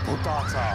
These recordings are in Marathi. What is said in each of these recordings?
भूताचा.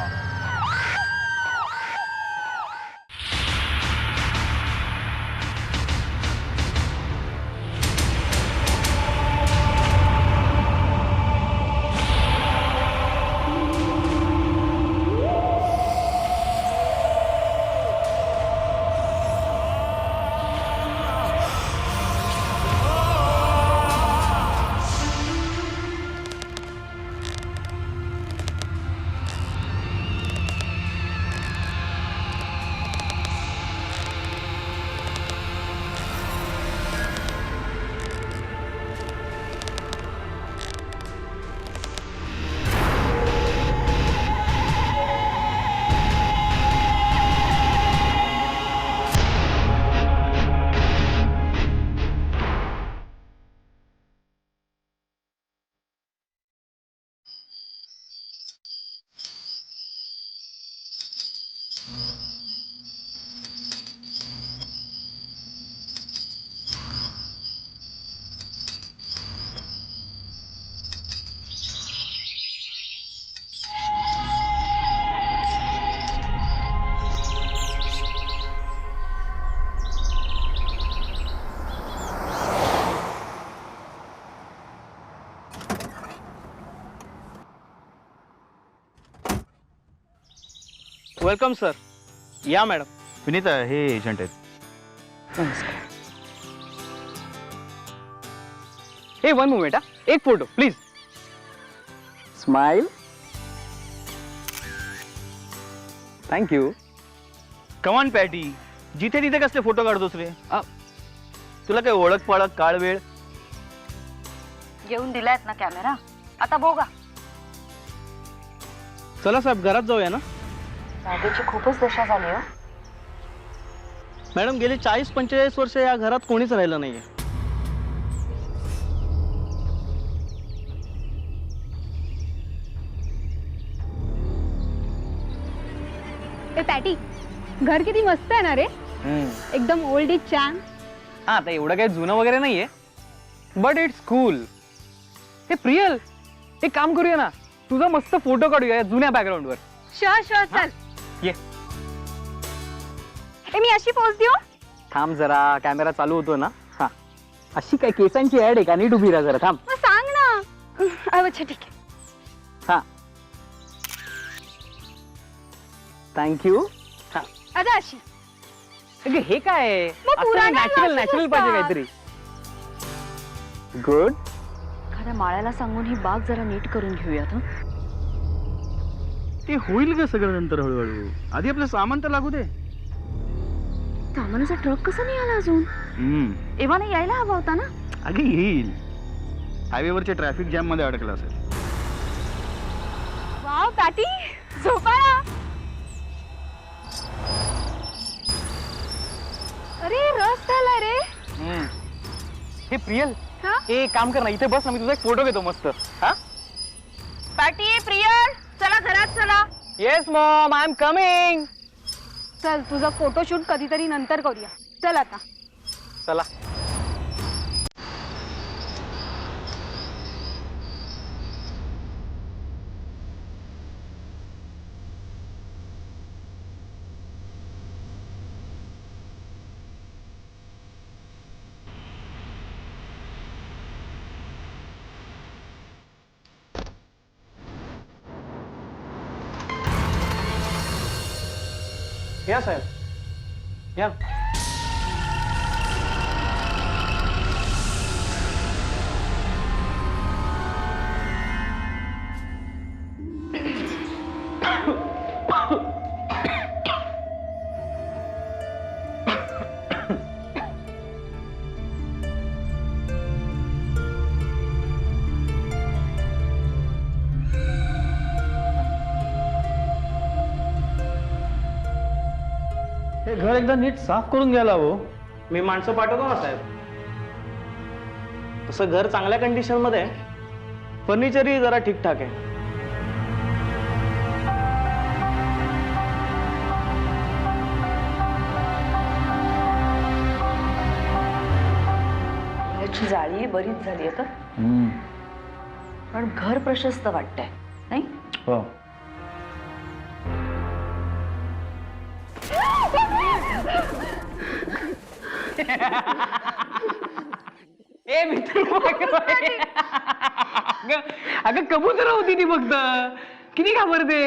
Welcome sir. या मॅडम. विनीता हे एजंट आहेत. नमस्कार. हे वन मोमेंट हा, एक photo please. Smile. Thank you. Come on Patty, जिथे तिथे कसले फोटो काढतोस रे? तुला काय ओळख पाळख काळ वेळ? घेऊन दिलायत ना कॅमेरा, आता बघा. चला साहेब घरात जाऊया ना. जागेची खूपच दशा झाली हो. मॅडम गेली 40-45 वर्ष या घरात कोणीच राहिलं नाहीये. ए पॅटी, घर किती मस्त आहे ना रे. एकदम ओल्ड इज छान. हा आता एवढं काही जुनं वगैरे नाहीये, बट इट्स कूल. हे प्रियल, एक काम करूया ना, तुझा मस्त फोटो काढूया या जुन्या बॅकग्राऊंड वर. शोर शोर चल. ये. ए मी अशी पोच देऊ. थांब जरा, कॅमेरा चालू होतो ना. हा अशी काय केसांची ऍड आहे का? नीट उभी राहा जरा. थांब. मग सांग ना. अच्छा ठीक आहे. हा थँक्यू. हा आता अशी. अगं हे काय आहे? मग पुराणा नॅचरल असंच नॅचरल असतं. पाहिजे काहीतरी. गुड. एखाद्या माळ्याला सांगून ही बाग जरा नीट करून घेऊयात हं. ते होईल का सगळं नंतर हळूहळू? आधी आपलं सामान तर लागू दे. सामानाचा ट्रक कसा नाही आला अजून? एव्हाना यायला हवा होता ना. अगे येईल. हायवेवरच्या ट्रॅफिक जॅम मध्ये अडकला असेल. वाव पॅटी, झोपाळा. अरे रस झाला रे. हे प्रियल, हा? एक काम कर ना, इथे बस ना, मी तुझा एक फोटो घेतो मस्त. हा पाटी, प्रियल, चला घरात चला. Yes Maugham, I am coming. चल तुझा फोटोशूट कधीतरी नंतर करूया. चल आता. चला. या साहेब, या. हे घर एकदा नीट साफ करून घ्यायला हवं. मी माणसं पाठवतो ना साहेब. तसं घर चांगल्या कंडिशन मध्ये आहे, फर्निचरही जरा ठीकठाक आहे. घराची जाळी बरीच झाली आता, पण घर प्रशस्त वाटतंय नाही. हो. ए मित्र अगं कबूतर होती ती फक्त, किती घाबरते.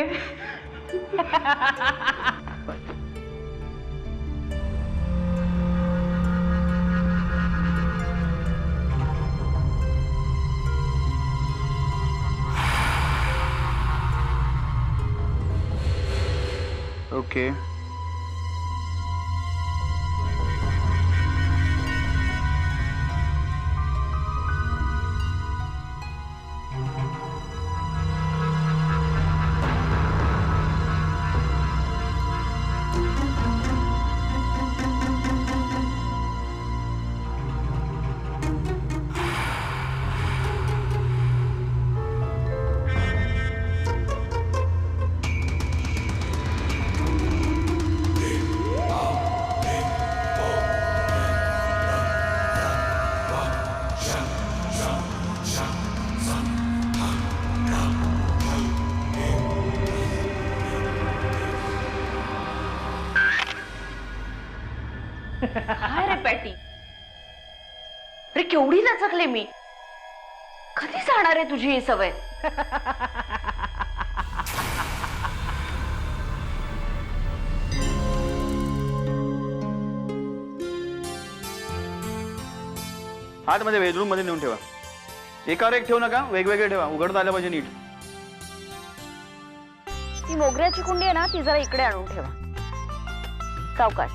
ओके. काय रे पॅटी, अरे केवढी दचकले मी. कधी जाणार आहे तुझी ही सवय? आतमध्ये बेडरूम मध्ये नेऊन ठेवा. एकावर एक ठेवू नका, वेगवेगळे ठेवा. उघडता आलं पाहिजे नीट. ती मोगऱ्याची कुंडी आहे ना, ती जरा इकडे आणून ठेवा. सावकाश.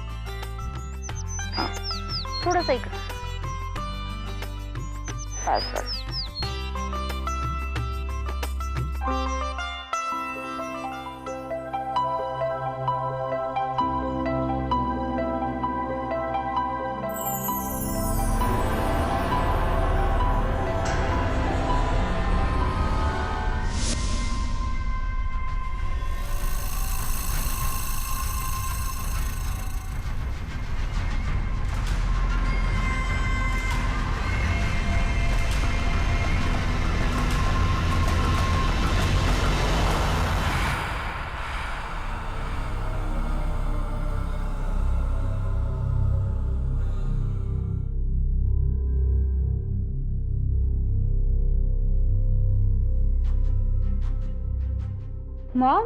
हा, थोडस इकडे. बस बस. मॉम,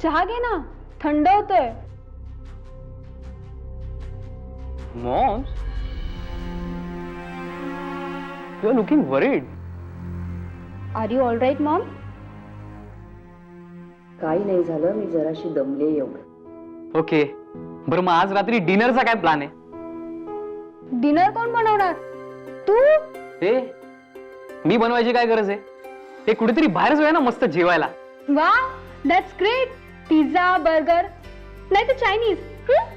चहा घे ना, थंड होतोय. Mom, you are looking worried. Are you all right mom? काही नाही झालं, मी जराशी दमले एवढं. ओके, बरं मग आज रात्री डिनरचा काय प्लॅन आहे? डिनर कोण बनवणार? तू? ए, मी बनवायची काय गरज आहे? ते कुठेतरी बाहेरच जाऊया ना मस्त जेवायला. वा, दॅट्स ग्रेट. पिझ्झा, बर्गर, नाही तर चायनीज.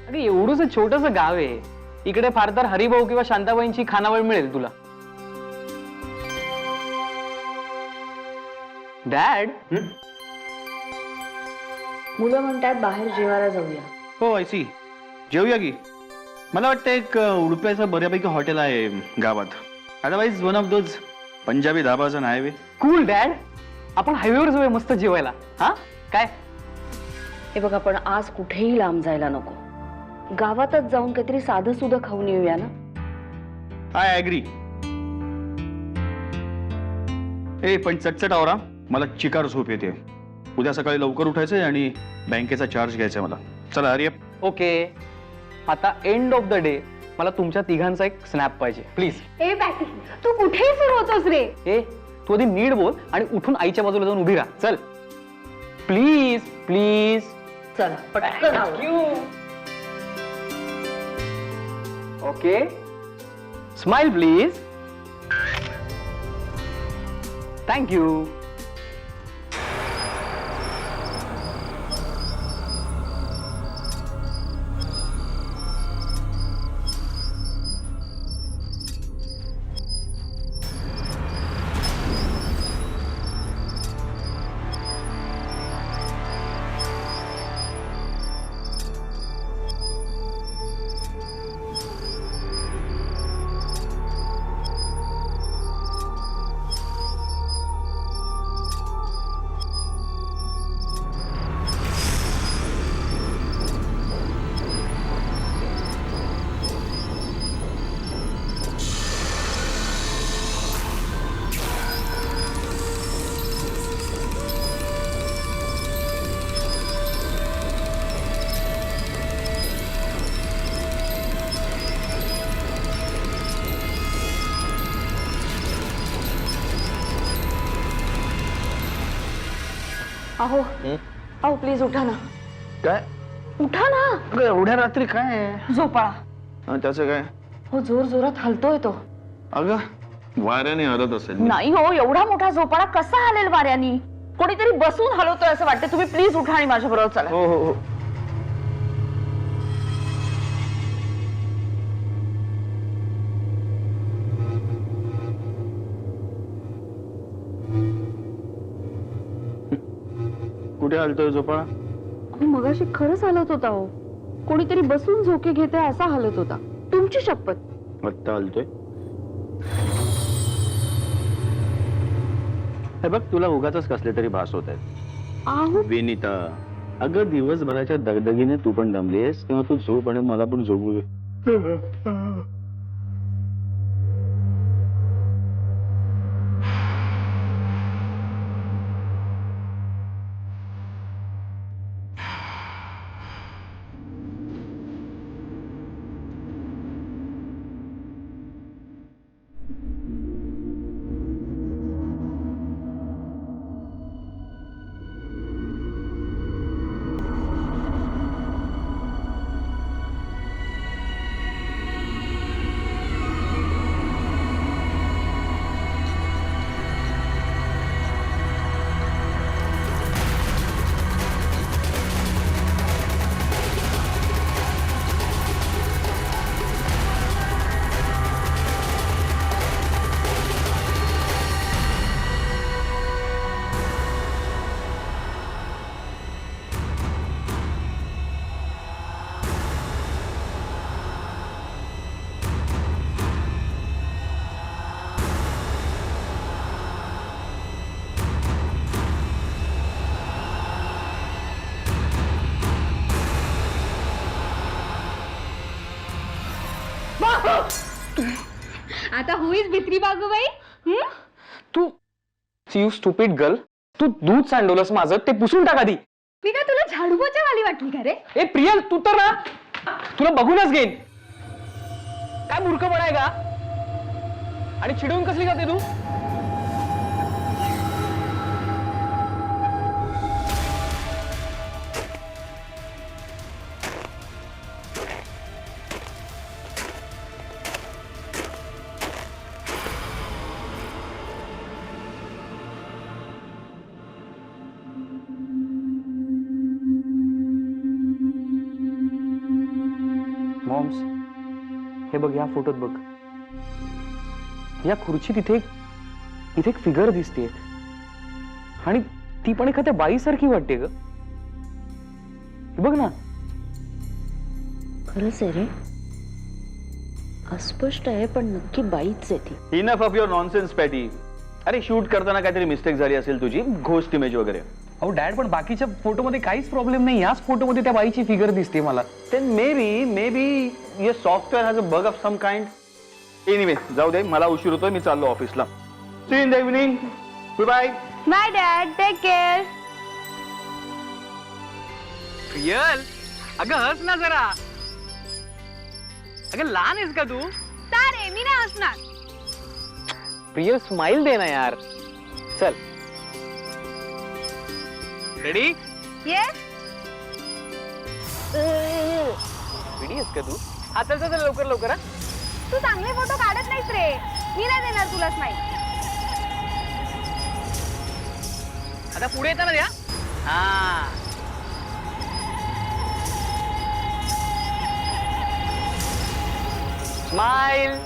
अरे एवढंच छोटस गाव आहे, इकडे फार तर हरिभाऊ किंवा शांताबाईंची खानावळ मिळेल तुला. डॅड, मुलं म्हणतात बाहेर जेवायला जाऊया. हो आय सी. जेवूया की. मला वाटतं एक उडुप्याचं बऱ्यापैकी हॉटेल आहे गावात. Otherwise one of those Punjabi dhabas on highway. Cool dad, आपण हायवेवर जाऊया मस्त जेवायला. हा काय? हे बघ, आपण आज कुठेही लांब जायला नको. गावातच जाऊन काहीतरी साधं सुधं खाऊन येऊया ना. I agri. ए पण चटचट आवरा, मला चिकार झोप येते. उद्या सकाळी लवकर उठायचंय आणि बँकेचा चार्ज घ्यायचा मला. चला हरी अप. ओके, आता एंड ऑफ द डे मला तुमच्या तिघांचा एक स्नॅप पाहिजे प्लीज. ए पॅटी, तू कुठेही सुरू होतोस रे. ए, तू आधी नीट बोल आणि उठून आईच्या बाजूला जाऊन उभी राहा. चल प्लीज प्लीज. चला पटकन ओके, स्माइल प्लीज. थँक्यू. अहो अहो प्लीज उठा ना, काय उठा ना. अगं एवढ्या रात्री काय आहे? झोपाळा. त्याचं काय? हो जोर जोरात हलतोय तो. अगं वाऱ्याने हलत असेल. नाही हो, एवढा मोठा झोपाळा कसा हलेल वाऱ्यानी? कोणीतरी बसून हलवतोय असं वाटतं. तुम्ही प्लीज उठा आणि माझ्या बरोबर चला. हो हो हो. कुठे हलतोय झोपाळा? मगाशी खरंच हलत होता हो. कोणीतरी बसून झोके घेते असा हलत होता. तुमची शपथ. आत्ता हलतोय. हे बघ, तुला उगाच कसले तरी भास होत आहेत. आहो विनीता, अगं दिवसभराच्या दगदगीने तू पण दमलीस, तेव्हा तू झोप आणि मला पण झोपू दे. आता हुईज भित्री बागूबाई? तू यू स्टुपिड गर्ल, तू दूध सांडवलंस माझं, ते पुसून टाक आधी. मी काय तुला झाडूबाच्या वाली वाटली का रे? ए प्रियल, तू तर ना, तुला बघूनच घेईन. काय मूर्खपणा आहे का? आणि चिडवून कसली जाते तू? मॉम्स, हे बघ, या फोटोत बघ, या खुर्चीत इथे एक फिगर दिसते आणि ती पण एखाद्या बाईसारखी वाटते ग. हे बघ ना. खरंच आहे रे, अस्पष्ट आहे पण नक्की बाईच आहे ती. Enough of your nonsense patty. अरे शूट करताना काहीतरी मिस्टेक झाली असेल तुझी, घोस्ट इमेज वगैरे. अहो डॅड, पण बाकीच्या फोटोमध्ये काहीच प्रॉब्लेम नाही. याच फोटोमध्ये त्या बाईची फिगर दिसते मला. Then maybe your software has a bug of some kind. Anyway, जाऊ दे, मला उशीर होतोय, मी चाललो ऑफिसला. See you in the evening. Goodbye. Bye dad, take care. Priyal, अगं हस ना जरा. अगं लहान आहेस का तू? सारे मी नाही हसणार. प्रियल, स्माइल दे ना यार. चल, रेडी? येस. रेडी आहेस का तू? हा चल चल लवकर लवकर. तू चांगले फोटो काढत नाहीस रे. मी नाही देणार तुला स्माईल. आता पुढे येता ना द्या. हा, स्माइल.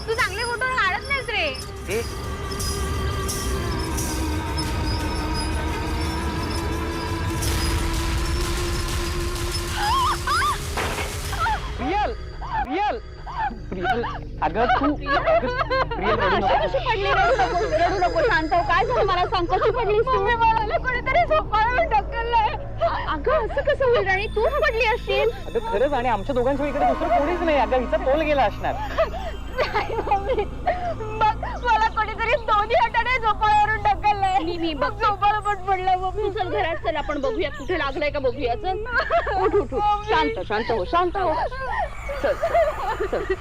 तू चांगले फोटो काढत नाहीस रे. प्रियल, प्रियल, प्रियल, अगं तू प्रियल रडू नको. कशी पडली? रडू नको, शांत हो. काय झालं मला सांग, कशी पडलीस तू? मला कोणीतरी झोपाळून ढकललंय. अगं असं कसं होईल राणी? तूच पडली असशील. अगं खरंच, आणि आमच्या दोघांच्या इकडे दुसरं कोणीच नाही. अगं हिचा तोल गेला असणार. नाही मम्मी, मग मला कोणीतरी दोन्ही हाताने झोपाळ्यावरून ढकललंय. मी बघ, झोपाळा पण पडलं मम्मी. चल घरात चल, आपण बघूया कुठे लागलंय का बघूया. चल उठ उठ उठ. शांत शांत हो, शांत हो. चल चल.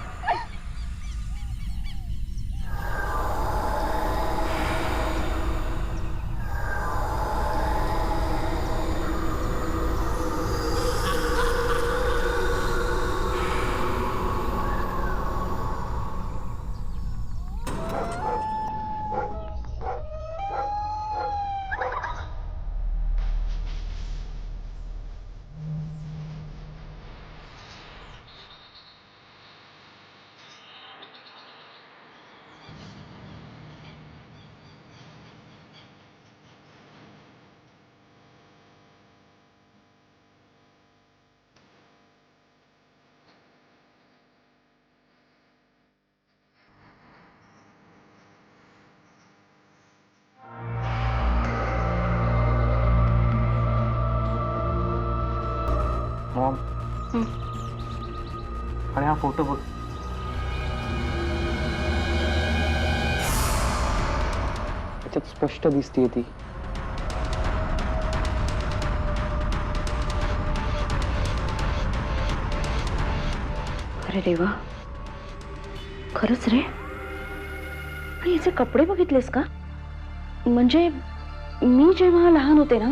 मॉम आणि हा फोटो बघ. त्याच्यात स्पष्ट दिसतीये ती. अरे देवा, खरंच रे. आणि याचे कपडे बघितलेस का? म्हणजे मी जेव्हा लहान होते ना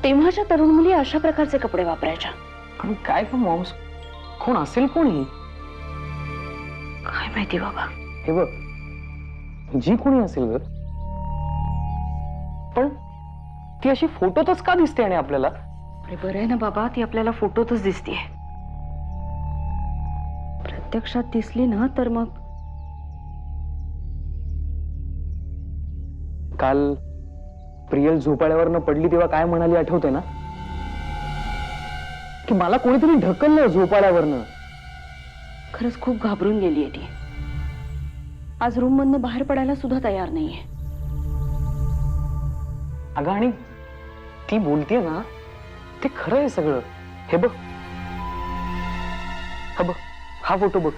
तेव्हाच्या तरुण मुली अशा प्रकारचे कपडे वापरायच्या. आणि काय का मॉम्स, कोण असेल कोण ही? काय माहिती बाबा. हे बघ, जी कोणी असेल ग, पण ती अशी फोटोतच का दिसते आणि आपल्याला? अरे बरं आहे ना बाबा, ती आपल्याला फोटोतच दिसतेय. प्रत्यक्षात दिसली ना तर मग. काल प्रियल झोपाळ्यावरनं पडली तेव्हा काय म्हणाली आठवते ना? की मला कोणीतरी ढकललं झोपाळ्यावरनं. खरंच खूप घाबरून गेलीये ती. आज रूम मधनं बाहेर पडायला सुद्धा तयार नाहीये. अगं आणि ती बोलतेय ना ते खरं आहे सगळं. हे बघ, हा बघ, हा फोटो बघ.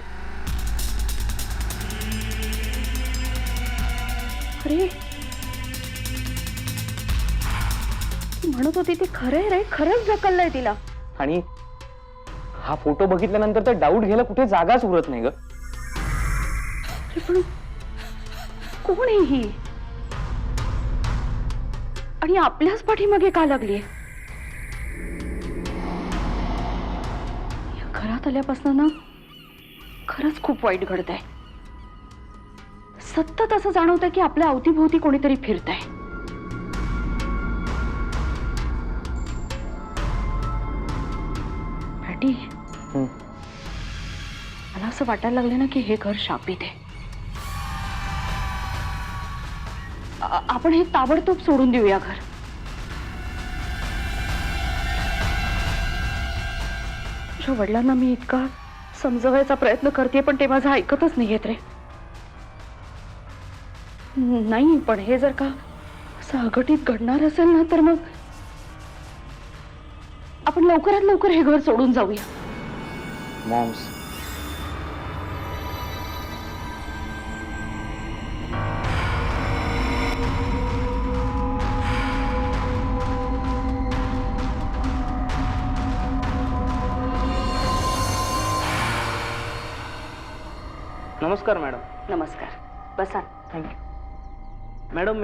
अरे ती म्हणत होती ते खरं आहे रे, खरंच ढकललंय तिला. आणि हा फोटो बघितल्यानंतर तर डाऊट घ्यायला कुठे जागाच उरत नाही ग. अरे पण कोण आहे ही? आणि आपल्याच पाठीमागे का लागलीये? या घरात आल्यापासून ना खरंच खूप वाईट घडतंय. सतत असं जाणवतंय की आपल्या अवतीभोवती कोणीतरी फिरतंय. पॅटी, मला असं वाटायला लागलं ना की हे घर शापित आहे. आपण हे ताबडतोब सोडून देऊया घर. तुझ्या वडिलांना मी इतका समजवायचा प्रयत्न करते पण ते माझं ऐकतच नाहीयेत रे. नाही पण हे जर का असं अघटित घडणार असेल ना तर मग आपण लवकरात लवकर हे घर सोडून जाऊया. मॉम्स, नमस्कार मॅडम. नमस्कार, बसा. Thank you madam.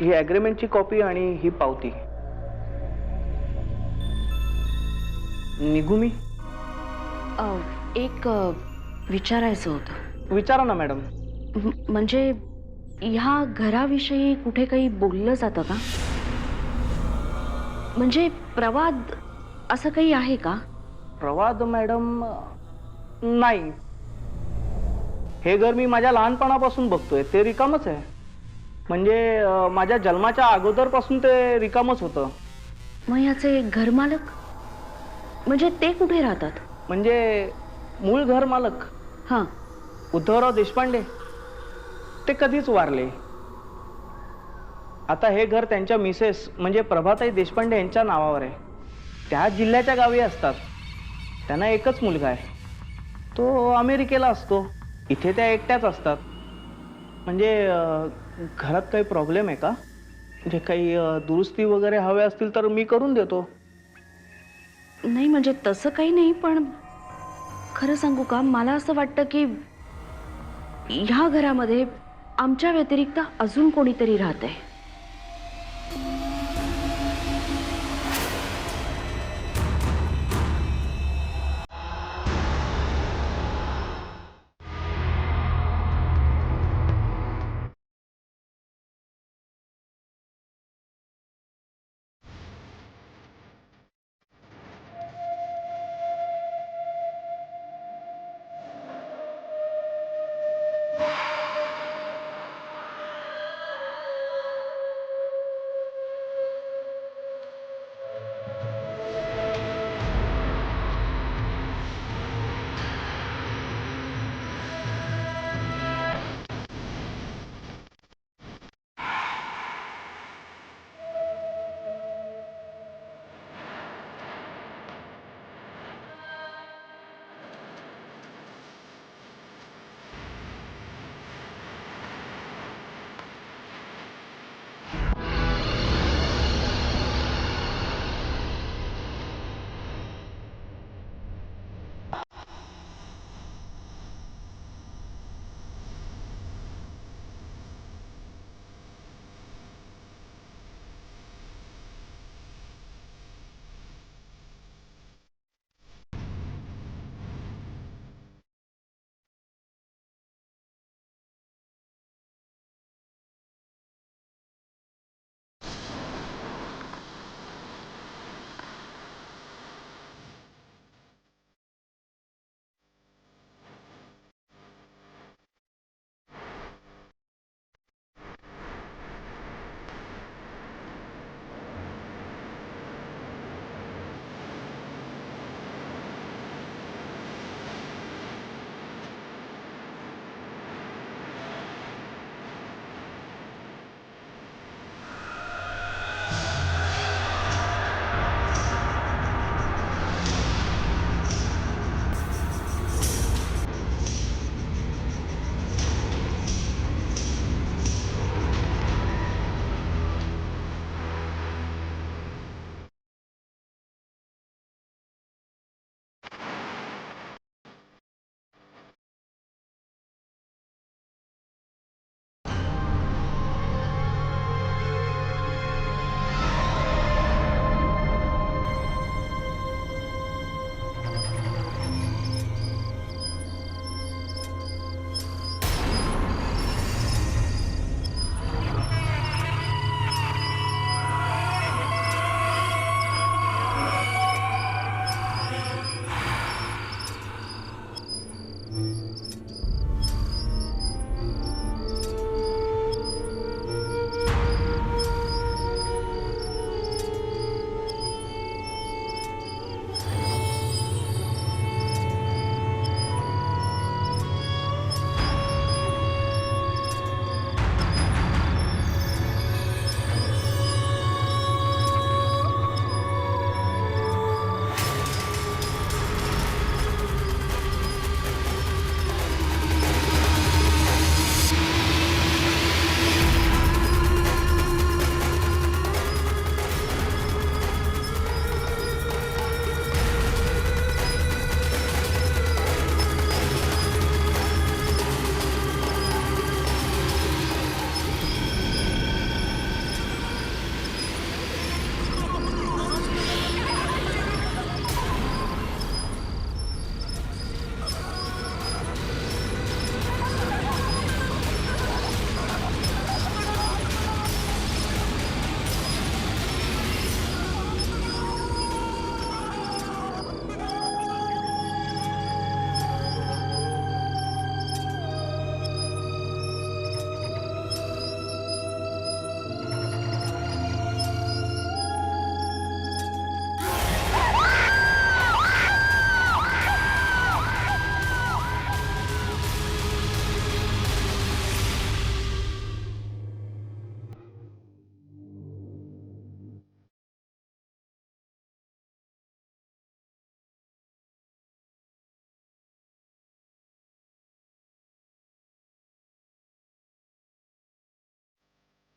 ही ॲग्रीमेंटची कॉपी आणि ही पावती. निघू मी? एक विचारायचं होतं. विचारा ना मॅडम. म्हणजे ह्या घराविषयी कुठे काही बोललं जातं का? म्हणजे प्रवाद असं काही आहे का? प्रवाद मॅडम नाही. हे घर मी माझ्या लहानपणापासून बघतोय, ते रिकामच आहे. म्हणजे माझ्या जन्माच्या अगोदरपासून ते रिकामच होतं. मग याचे घरमालक म्हणजे ते कुठे राहतात? म्हणजे मूळ घर मालक हां. उद्धवराव देशपांडे ते कधीच वारले. आता हे घर त्यांच्या मिसेस म्हणजे प्रभाताई देशपांडे यांच्या नावावर आहे. त्या जिल्ह्याच्या गावी असतात. त्यांना एकच मुलगा आहे, तो अमेरिकेला असतो. इथे त्या एकट्याच असतात. म्हणजे घरात काही प्रॉब्लेम आहे का? म्हणजे काही दुरुस्ती वगैरे हवे असतील तर मी करून देतो. नाही म्हणजे तसं काही नाही, पण खरं सांगू का, मला असं वाटतं की ह्या घरामध्ये आमच्या व्यतिरिक्त अजून कोणीतरी राहतंय.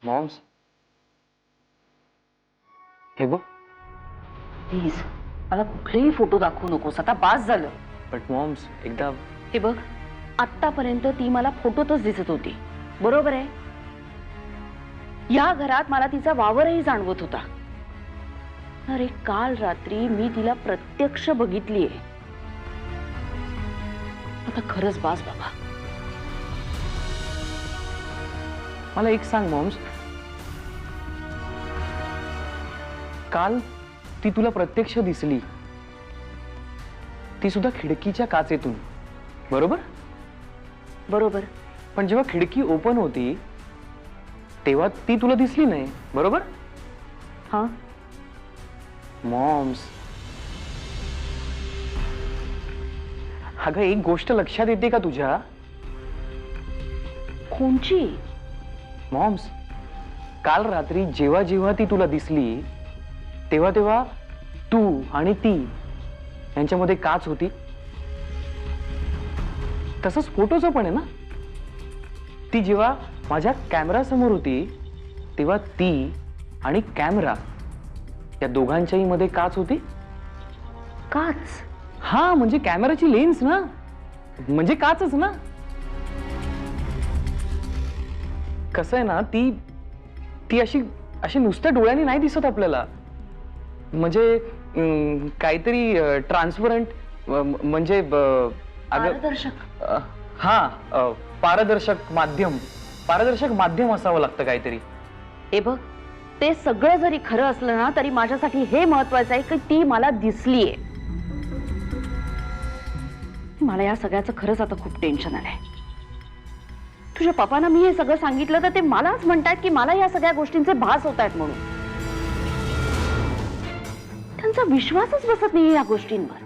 मॉम्स, हे बघ. प्लीज मला कुठलेही फोटो दाखवू नकोस, आता बास झालं. बट मॉम्स, एकदा हे बघ, आत्तापर्यंत ती मला फोटोतच दिसत होती, बरोबर आहे. या घरात मला तिचा वावरही जाणवत होता. अरे काल रात्री मी तिला प्रत्यक्ष बघितलीये. आता खरंच बास बाबा. मला एक सांग मॉम्स, काल ती तुला प्रत्यक्ष दिसली, ती सुद्धा खिडकीच्या काचेतून, बरोबर? बरोबर. पण जेव्हा खिडकी ओपन होती तेव्हा ती तुला दिसली नाही, बरोबर? हा, मॉम्स, अगं एक गोष्ट लक्षात येते का तुझ्या? कोणची? मॉम्स, काल रात्री जेव्हा जेव्हा ती तुला दिसली तेव्हा तेव्हा तू आणि ती यांच्यामध्ये काच होती. तसंच फोटोचं पण आहे ना. ती जेव्हा माझ्या कॅमेरा समोर होती तेव्हा ती आणि कॅमेरा या दोघांच्याही मध्ये काच होती. काच? हा, म्हणजे कॅमेराची लेन्स ना, म्हणजे काचच ना. कसं आहे ना, ती अशी अशी नुसत्या डोळ्यांनी नाही दिसत आपल्याला. म्हणजे काहीतरी ट्रान्सपरंट, म्हणजे पारदर्शक. हा, पारदर्शक माध्यम असावं लागतं काहीतरी. हे बघ, ते सगळं जरी खरं असलं ना तरी माझ्यासाठी हे महत्वाचं आहे की ती मला दिसलीये. मला या सगळ्याचं खरंच आता खूप टेन्शन आलंय. तुझ्या पप्पांना मी हे सगळं सांगितलं तर ते मलाच म्हणतायत की मला या सगळ्या गोष्टींचे भास होत आहेत म्हणून. त्यांचा विश्वासच बसत नाही या गोष्टींवर.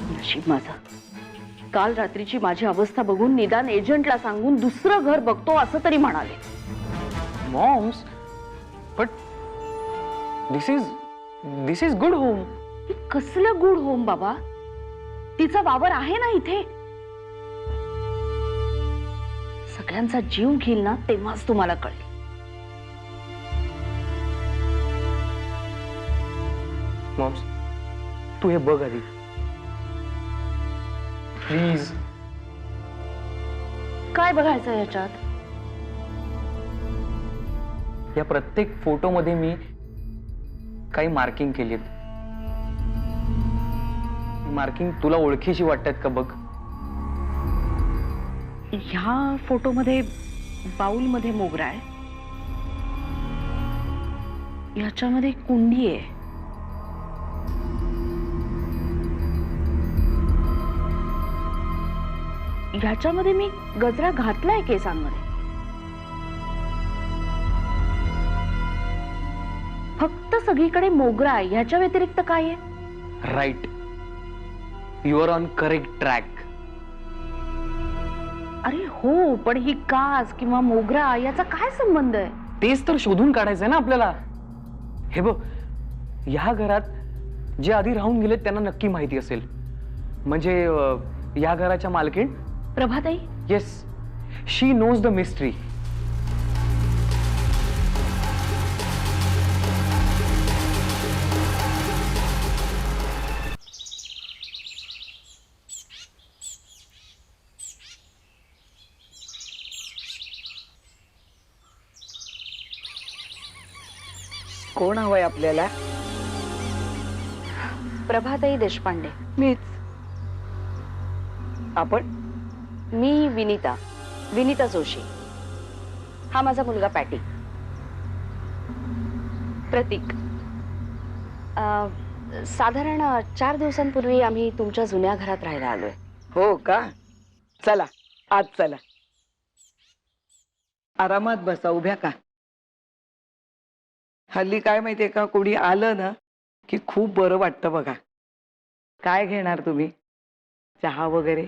नशीब माझं, काल रात्रीची माझी अवस्था बघून निदान एजंटला सांगून दुसरं घर बघतो असं तरी म्हणाले. Moms, but this is good home. कसलं गुड होम बाबा? तिचा वावर आहे ना इथे. सगळ्यांचा जीव घेईल ना तेव्हाच तुम्हाला कळेल. मॉम्स, तू हे बघ आधी प्लीज. काय बघायचं याच्यात? या प्रत्येक फोटोमध्ये मी काही मार्किंग केलीत. मार्किंग तुला ओळखीची वाटतात का बघ. ह्या फोटोमध्ये बाउलमध्ये मोगरा आहे, ह्याच्यामध्ये कुंडी आहे, ह्याच्यामध्ये मी गजरा घातलाय केसांमध्ये. फक्त सगळीकडे मोगरा आहे, ह्याच्या व्यतिरिक्त काय आहे? Right, you are on correct track. अरे हो, पण ही काच किंवा मोगरा याचा काय संबंध आहे? तेच तर शोधून काढायचंय ना आपल्याला. हे बघ, ह्या घरात जे आधी राहून गेलेत त्यांना नक्की माहिती असेल. म्हणजे या घराच्या मालकीण Prabhatai. Yes, she knows the mystery. कोण हवंय आपल्याला? प्रभाताई देशपांडे. मीच. आपण? मी विनिता जोशी. हा माझा मुलगा पॅटी. प्रतीक. साधारण 4 दिवसांपूर्वी आम्ही तुमच्या जुन्या घरात राहायला आलोय. हो का? चला आत चला. आरामात बसा, उभ्या का. हल्ली काय माहितीये का, कोणी आलं ना की खूप बरं वाटतं बघा. काय घेणार तुम्ही? चहा वगैरे?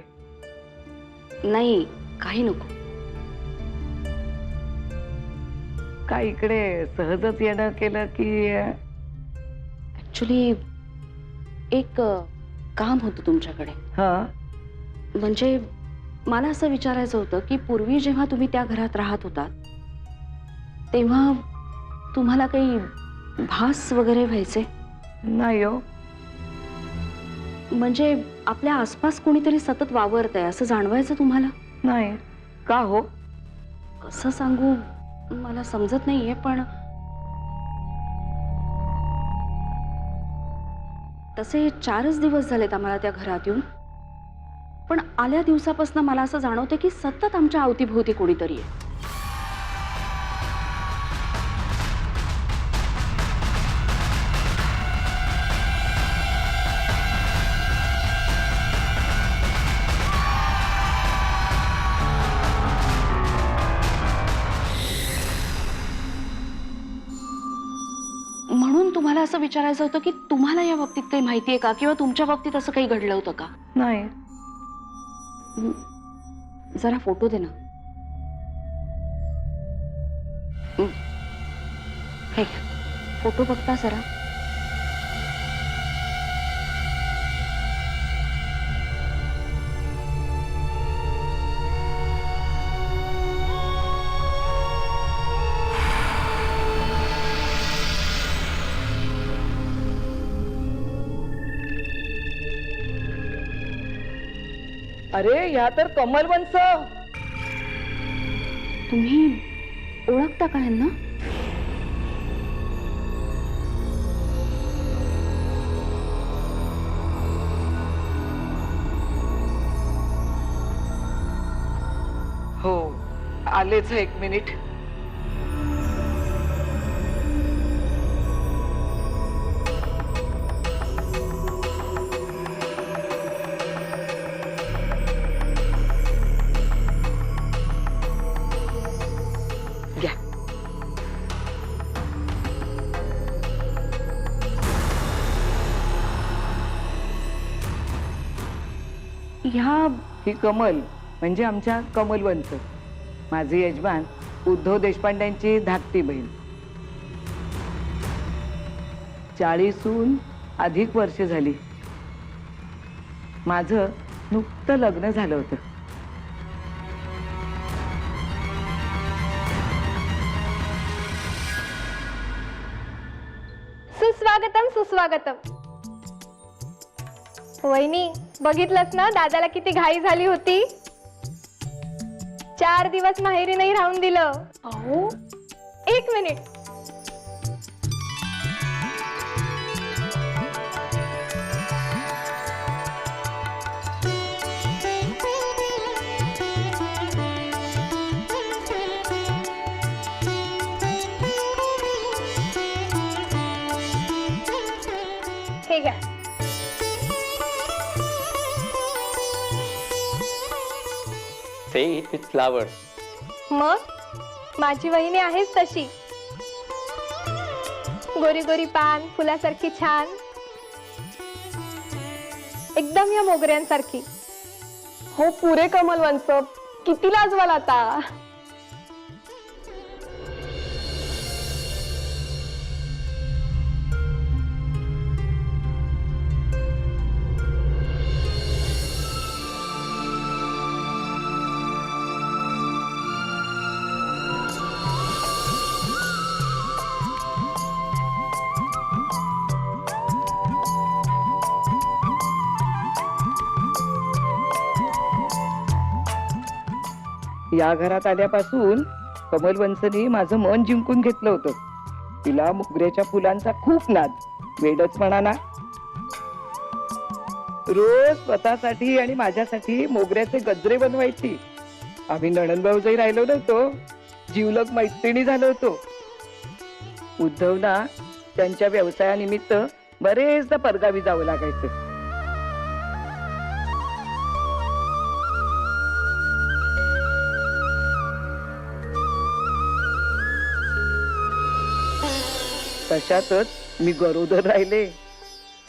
नाही, काही नको. काय इकडे सहजच येणं केलं की? ऍक्च्युली एक काम होतं तुमच्याकडे. हा, म्हणजे मला असं विचारायचं होतं की पूर्वी जेव्हा तुम्ही त्या घरात राहत होतात तेव्हा तुम्हाला काही भास वगैरे व्हायचे? नाही हो. म्हणजे आपल्या आसपास कोणीतरी सतत वावरतंय असं जाणवायचं तुम्हाला? नाही. का हो? कसं सांगू मला समजत नाहीये, पण तसे 4च दिवस झालेत आम्हाला त्या घरात येऊन, पण आल्या दिवसापासून मला असं जाणवतं की सतत आमच्या अवतीभोवती कोणीतरी आहे. म्हणून तुम्हाला असं विचारायचं होतं की तुम्हाला या बाबतीत काही माहिती आहे का, किंवा तुमच्या बाबतीत असं काही घडलं होतं का? नाही. जरा फोटो दे ना. हे फोटो बघता जरा. अरे ह्या तर कमल वंश. तुम्ही ओळखता का यांना? हो, आलेच. एक मिनिट. घ्या. ह्या ही कमल म्हणजे आमच्या कमल वंश, माझे यजमान उद्धव देशपांड्यांची धाकटी बहीण. 40हून अधिक वर्ष झाली. माझं नुकतं लग्न झालं होतं. सुस्वागतम सुस्वागतम. वहिनी, बघितलंस ना दादाला किती घाई झाली होती. 4 दिवस माहेरी नाही राहून दिलं. अहो, 1 मिनिट. हे घ्या. Say it with flowers. मग माझी वहिनी आहेच तशी. गोरी गोरी पान, फुलासारखी छान, एकदम या मोगऱ्यांसारखी. हो पुरे कमल वंश, किती लाजवाल आता. या घरात आल्यापासून कमल वंशनी माझं मन जिंकून घेतलं होतं. तिला मोगऱ्याच्या फुलांचा खूप नाद, वेडच म्हणा ना. रोज स्वतःसाठी आणि माझ्यासाठी मोगऱ्याचे गजरे बनवायची. आम्ही नणंद भाऊजाई राहिलो नव्हतो, जीवलग मैत्रिणी झालो होतो. उद्धवना त्यांच्या व्यवसायानिमित्त बरेचदा परगावी जावं लागायचं. तशातच मी गरोदर राहिले.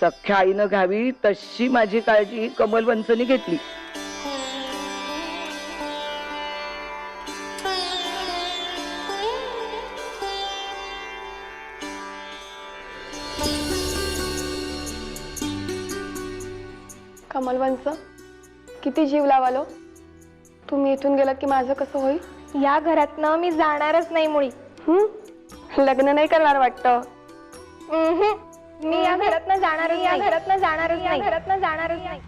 सख्या आईनं घ्यावी तशी माझी काळजी कमल वंशनी घेतली. कमल वंश, किती जीव लावालो. तुम्ही इथून गेलात की माझं कसं होईल? या घरातनं मी जाणारच नाही मुळी. लग्न नाही करणार वाटतं. मी या घरातनं जाणारच नाही. घरातनं जाणारच नाही.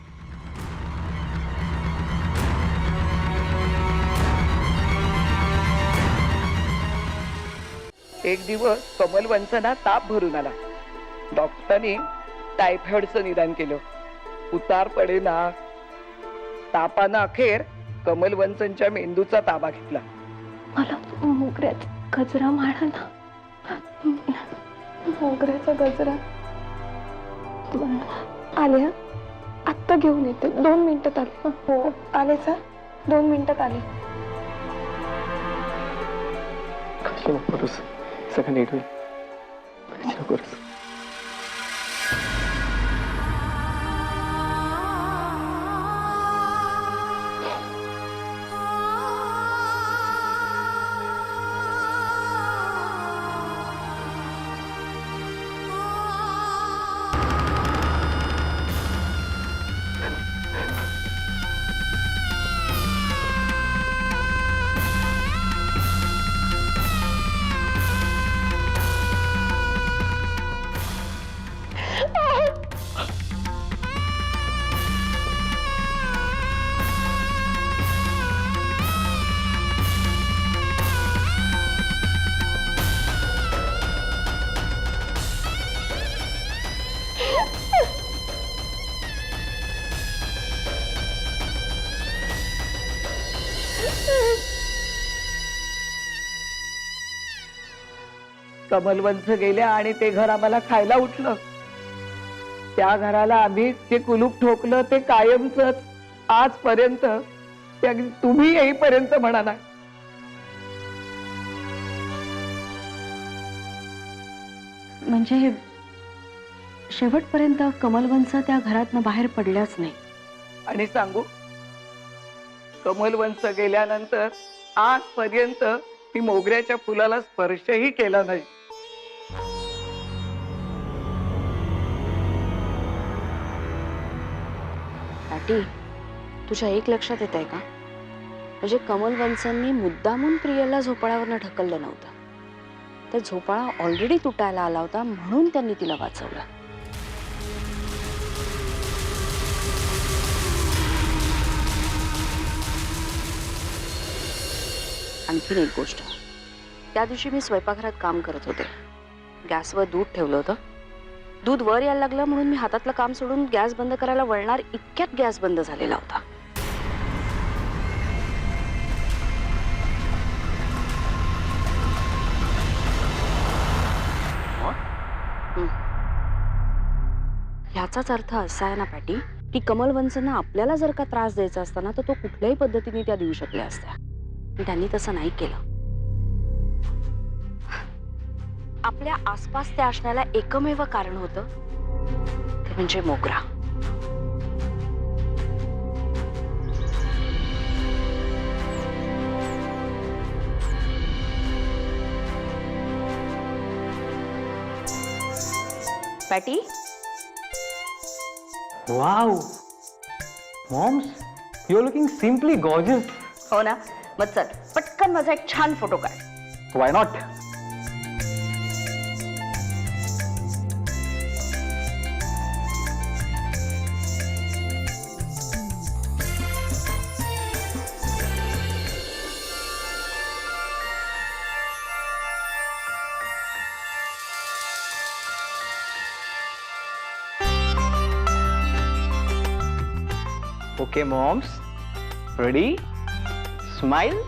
एक दिवस कमल वंचना ताप भरून आला. डॉक्टरांनी टायफॉइडचं निदान केलं. उतार पडेना. तापानं अखेर कमल वंचनच्या मेंदूचा ताबा घेतला. मला मोगऱ्याचा गजरा माळा ना. मोगऱ्याचा गजरा आले. आत्ता घेऊन येते. 2 मिनिटात आले. हो आले सर. 2 मिनिटात आले. सगळं नीट होईल. कमलवंत गेल्या आणि ते घर आम्हाला खायला उठलं. त्या घराला आम्ही ते कुलूप ठोकलं ते कायमच आजपर्यंत. ते अगदी तुम्ही येईपर्यंत म्हणाला. म्हणजे शेवटपर्यंत कमलवंत त्या घरातनं बाहेर पडल्याच नाही. आणि सांगू, कमलवंत गेल्यानंतर आजपर्यंत मी मोगऱ्याच्या फुलाला स्पर्शही केला नाही. पाटी, तुझ्या एक लक्षात येत आहे का? म्हणजे कमलवंतांनी मुद्दामून प्रियला झोपाळ्यावरनं ढकललं नव्हतं. तर झोपाळा ऑलरेडी तुटायला आला होता म्हणून त्यांनी तिला वाचवलं. आणखीन एक गोष्ट, त्या दिवशी मी स्वयंपाकघरात काम करत होते. गॅसवर दूध ठेवलं होतं. दूध वर यायला लागलं म्हणून मी हातातलं काम सोडून गॅस बंद करायला वळणार इतक्यात गॅस बंद झालेला होता. ह्याचाच अर्थ असा आहे ना पॅटी, की कमलवंतांना आपल्याला जर का त्रास द्यायचा असताना तर तो कुठल्याही पद्धतीने त्या देऊ शकल्या असत्या. त्यांनी तसं नाही केलं. आपल्या आसपास त्या असण्याला एकमेव कारण होतं ते म्हणजे मोगरा. Patty, wow moms, you are looking simply gorgeous. हो ना? मग चल पटकन माझा एक छान फोटो काढ. व्हाय not. Okay, moms. Ready? Smile.